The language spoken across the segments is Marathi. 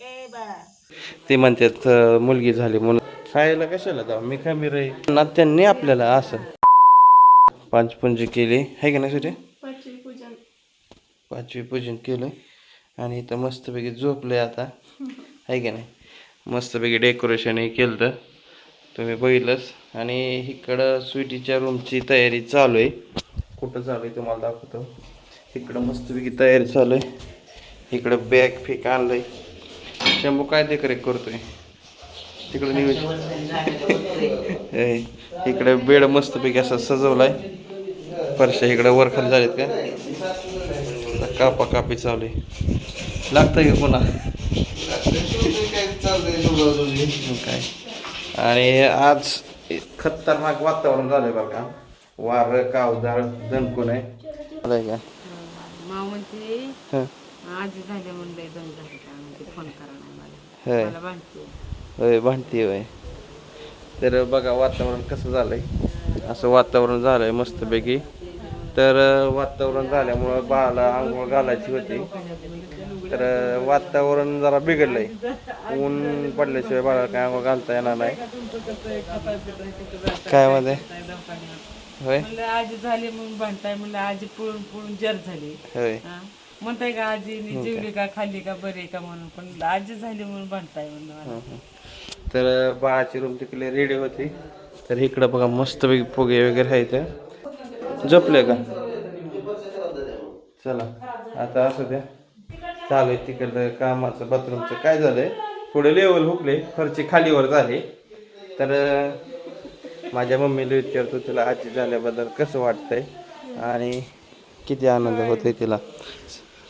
ते म्हणतात मुलगी झाली म्हणून खायला कशाला जाऊ मी खमीर आहे ना त्यांनी आपल्याला असं पंचपूजा केली आहे का नाही सुटे पाचवी पूजन केलं आणि इथं मस्तपैकी झोपलंय आता आहे का नाही मस्तपैकी डेकोरेशनही केलं तर तुम्ही बघितलंच आणि इकडं स्वीटीच्या रूमची तयारी चालू आहे कुठं चालू आहे तुम्हाला दाखवतो इकडं मस्तपैकी तयारी चालू आहे इकडं बॅग फेक आणलंय शंभू काय देखरेख करतोय तिकडं इकडे बेड मस्तपैकी असा सजवलाय परश्या इकडे वर खाली झालेत का कापा कापी चालू आहे लागतं की पुन्हा काय आणि आज खतरनाक वातावरण झालंय बरं का वार कावदाळ दणकून आहे आलंय का माव म्हणते आजी झाले म्हणले फोन करा नाही मला भांडते होय भांडती होय तर बघा वातावरण कसं झालंय असं वातावरण झालंय मस्तपैकी तर वातावरण झाल्यामुळं बाळाला आंघोळ घालायची होती तर वातावरण जरा बिघडलंय ऊन पडल्याशिवाय बाळाला काय आंघोळ घालता येणार नाही काय मध्ये होय आजी झाली म्हणून भांडताय म्हणलं आजी पळून पळून जर झाली होय म्हणताय का आजीने जेवली का खाल्ली का बरी का म्हणून पण आजी झाली म्हणून भांडताय म्हणलं तर बाळाची रूम तिकडे रेडी होती तर इकडं बघा मस्तपैकी फुगे वगैरे आहेत झोपले का चला आता असं द्या चालू आहे तिकडलं कामाचं बाथरूमचं काय झालंय पुढे लेवल हुकले फरची खालीवर झाली तर माझ्या मम्मीला विचारतो तिला आजी झाल्याबद्दल कसं वाटतंय आणि किती आनंद होतोय तिला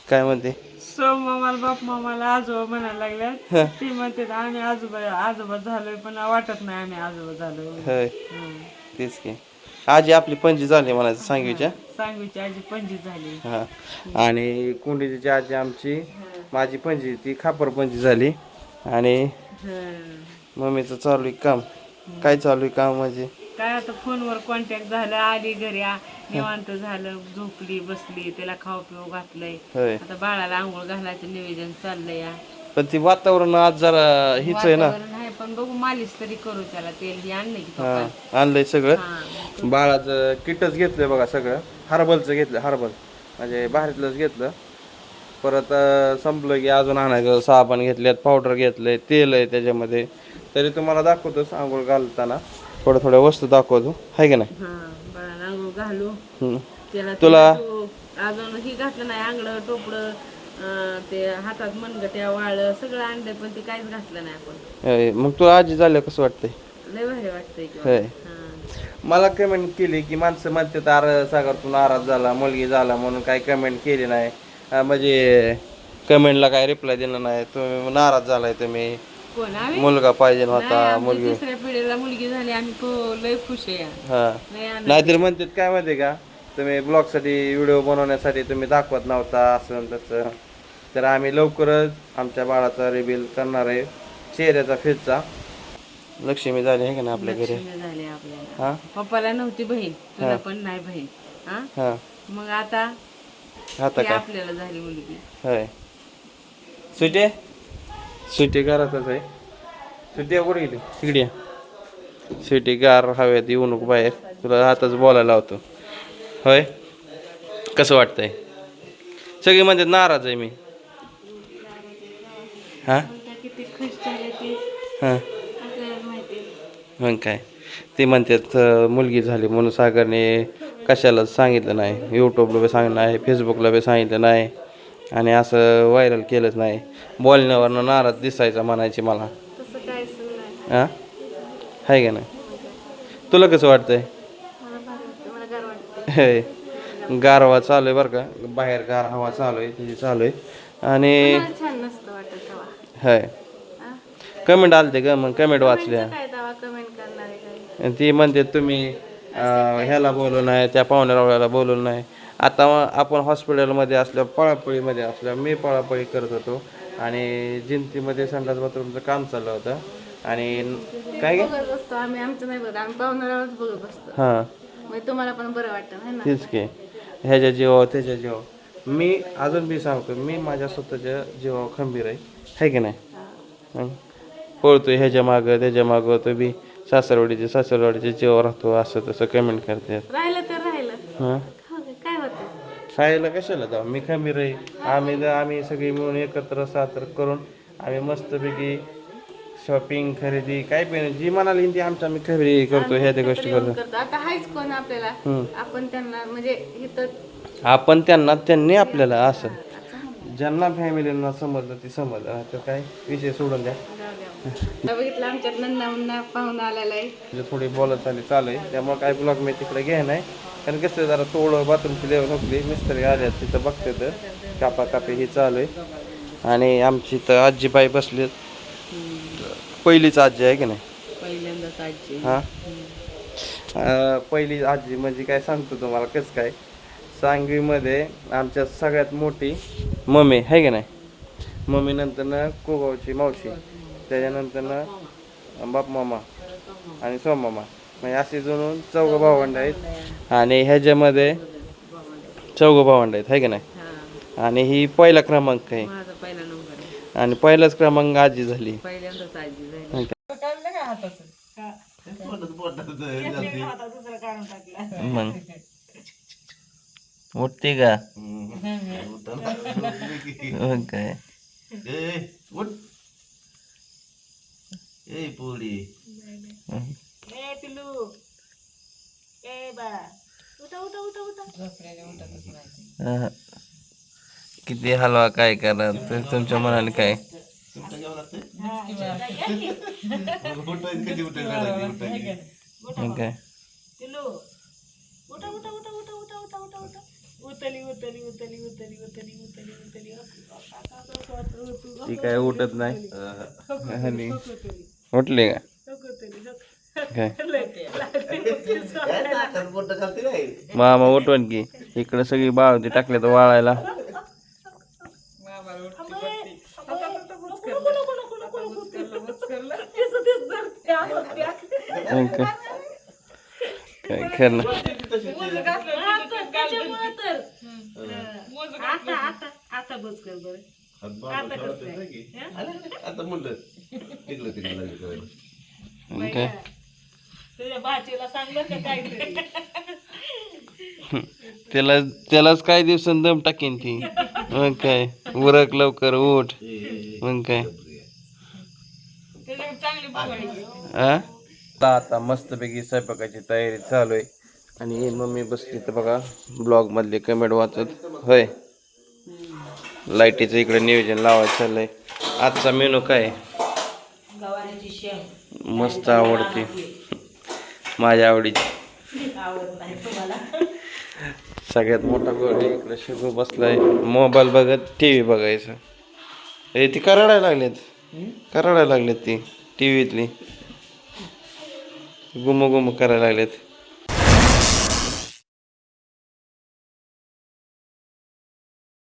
काय म्हणते मामाला बाप मामाला आजोबा म्हणायला लागल्यात ती म्हणते आम्ही आजोबा झालोय पण वाटत नाही आम्ही आजोबा झालोय तेच की आजी आपली पणजी झाली म्हणायचं सांगवीची आजी पणजी झाली हा आणि कुंडीची आजी आमची माझी पणजी ती खापर पणजी झाली आणि मम्मीचं चालू आहे काम काय चालू आहे काम म्हणजे काय आता फोनवर कॉन्टॅक्ट झालं आली घरी निवांत झालं झोपली बसली त्याला खाऊ पिऊ घातलंय आता बाळाला आंघोळ घालायचं निवेदन चाललंय पण ती वातावरण आज जरा हीच आहे ना नाही पण बघू मालिश तरी करू त्याला तेल हे आणलंय की आणलंय सगळं बाळाचं किटच घेतलंय बघा सगळं हर्बलचं घेतलं हर्बल म्हणजे बाहेरलंच घेतलं परत संपलं की अजून आणायचं साबण घेतल्यात पावडर घेतलंय तेल आहे त्याच्यामध्ये तरी तुम्हाला दाखवतोच आंघोळ घालताना थोड्या थोड्या वस्तू दाखवतो आहे का नाही बाळाला आंघोळ घालू त्याला तुला अजून ही घातलं नाही आंगडं टोपडं ते हातात मनगट्या वाळ सगळं आणलंय पण ते काहीच घातलं नाही आपण मग तुला आजी झालं कसं वाटतंय लय भारी वाटतंय मला कमेंट केली की माणसं म्हणते तार सागर तू नाराज झाला मुलगी झाला म्हणून काही कमेंट केली नाही म्हणजे कमेंटला काय रिप्लाय दिला नाही तुम्ही नाराज झालाय तुम्ही मुलगा पाहिजे होता मुलगी तिसऱ्या पिढीला मुलगी झाली आम्ही लय खुश आहे नाहीतर म्हणतात काय माहिती का तुम्ही ब्लॉग साठी व्हिडिओ बनवण्यासाठी तुम्ही दाखवत नव्हता असं तसं तर आम्ही लवकरच आमच्या बाळाचा रिव्हील करणार आहे चेहऱ्याचा फेसचा लक्ष्मी झाली आहे का ना आपल्या घरी हा पप्पाला नव्हती बहीण तुला पण नाही बहीण हा मग आता काय आपल्याला झाली मुलगी होय सुटे घरातच आहे सुटे कुठे गेली तिकडे सुटे गार हव्यात येऊ नको बाहेर तुला आताच बोलायला लावतो होय कसं वाटतंय सगळी म्हणतात नाराज आहे मी हा मग काय ते म्हणतात मुलगी झाली म्हणून सागरने कशाला सांगितलं नाही यूट्यूबला बी सांगितलं नाही फेसबुकला बी सांगितलं नाही आणि असं व्हायरल केलंच नाही बोलण्यावरनं नाराज दिसायचा म्हणायची मला हां आहे का नाही तुला कसं वाटतंय गारवा चालू आहे बरं का बाहेर गार हवा चालू आहे तिची चालू आहे आणि होय कमेंट आलते का मग कमेंट वाचल्या ती म्हणते तुम्ही ह्याला बोलू नाही त्या पाहुण्यारावळ्याला बोलवलं नाही आता आपण हॉस्पिटलमध्ये असल्या पळापळीमध्ये असल्या मी पळापळी करत होतो आणि जिंतीमध्ये संडास बाथरूमचं काम चाललं होतं आणि काय हां तुम्हाला पण बरं वाटतं तेच की ह्याच्या जीवावर त्याच्या जीवावर मी अजून बी सांगतो मी माझ्या स्वतःच्या जीवावर खंबीर आहे की नाही हं? पळतोय ह्याच्या मागं त्याच्या मागं तो बी सासरवाडीच्या जेव्हा राहतो असं तसं कमेंट करतात. राहिलं तर राहिलं. हां काय होतं? खायला कशाला जाऊ मी खंबीर आहे. आम्ही सगळी मिळून एकत्र सातर करून आम्ही मस्तपैकी शॉपिंग खरेदी काय पण जी म्हणाली ती आम्ही खरेदी करतो ह्या त्या गोष्टी करतो. आता हायच कोण आपल्याला, आपण त्यांना म्हणजे इथं आपण त्यांनी आपल्याला असं ज्यांना फॅमिलींना समजलं ती समजलं तर काय विषय सोडून द्या. बघितलं आमच्यात नंदा पाहून आलेला आहे. म्हणजे थोडी बोलत चालू आहे त्यामुळे काय ब्लॉग मी तिकडे घे नाही. कारण कसं जरा थोडं बाथरूमची लेवल होती मिस्त्री आल्या तिथं बघते तर कापाकापी ही चालू आहे. आणि आमची तर आजीबाई बसली पहिलीच आजी आहे की नाही. पहिल्यांदाच आजी. हां पहिली आजी म्हणजे काय सांगतो तुम्हाला कसं काय. सांगवीमध्ये आमच्या सगळ्यात मोठी मम्मी आहे की नाही. मम्मी नंतर कोगावची मावशी त्याच्यानंतर बाप मामा आणि सोम मामा म्हणजे असे जणून 4 भावंड आहेत. आणि ह्याच्यामध्ये 4 भावंड आहेत आहे की नाही. आणि ही पहिला क्रमांक आहे माझा पहिला नंबर आहे. आणि पहिलाच क्रमांक आजी झाली. पहिल्यांदाच आजी झाली. मग उठते का काय पोळी किती हलवा काय करा तर तुमच्या मनाने काय. काय ती काय उठत नाही आणि उठले का काय मामा उठवण की इकडे सगळी बाळवती टाकले तर वाळायला. काय खरं आता बस कर बरं. काय तुझ्या भाचीला सांगलं का काहीतरी. त्यालाच काही दिवसांनी दम टाकीन ती. मग काय उरक लवकर उठ मग काय. आता मस्तपैकी स्वयंपाकाची तयारी चालू आहे. आणि मम्मी बसली तर बघा ब्लॉग मधले कमेंट वाचत होय. लाईटीचं इकडे नियोजन लावायचं चाललंय. आजचा मेनू काय मस्त आवडते माझ्या आवडीची. सगळ्यात मोठा गोड इकडे शिकू बसलाय मोबाईल बघत TV बघायचं. ती कराडायला लागलेत ती TV तली गुम करायला लागलेत.